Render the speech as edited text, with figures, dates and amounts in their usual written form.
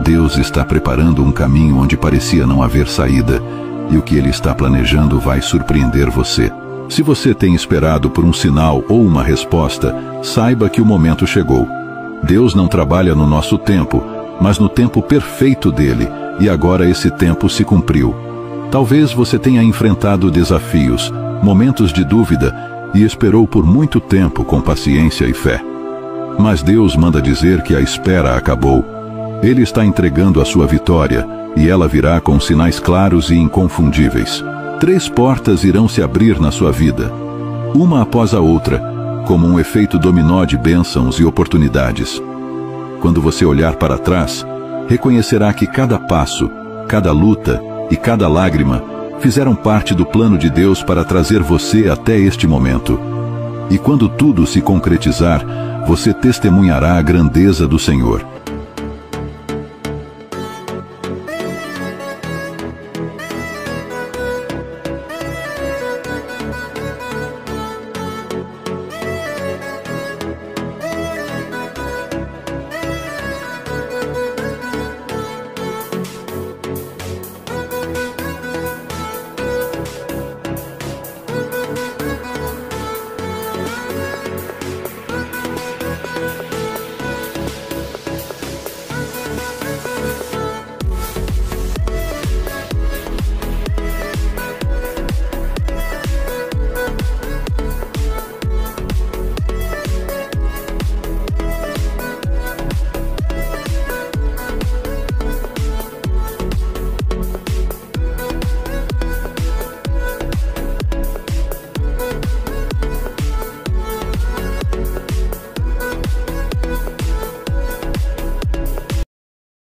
Deus está preparando um caminho onde parecia não haver saída, e o que Ele está planejando vai surpreender você. Se você tem esperado por um sinal ou uma resposta, saiba que o momento chegou. Deus não trabalha no nosso tempo, mas no tempo perfeito dele, e agora esse tempo se cumpriu. Talvez você tenha enfrentado desafios, momentos de dúvida, e esperou por muito tempo com paciência e fé. Mas Deus manda dizer que a espera acabou. Ele está entregando a sua vitória, e ela virá com sinais claros e inconfundíveis. 3 portas irão se abrir na sua vida, uma após a outra, como um efeito dominó de bênçãos e oportunidades. Quando você olhar para trás, reconhecerá que cada passo, cada luta e cada lágrima fizeram parte do plano de Deus para trazer você até este momento. E quando tudo se concretizar, você testemunhará a grandeza do Senhor.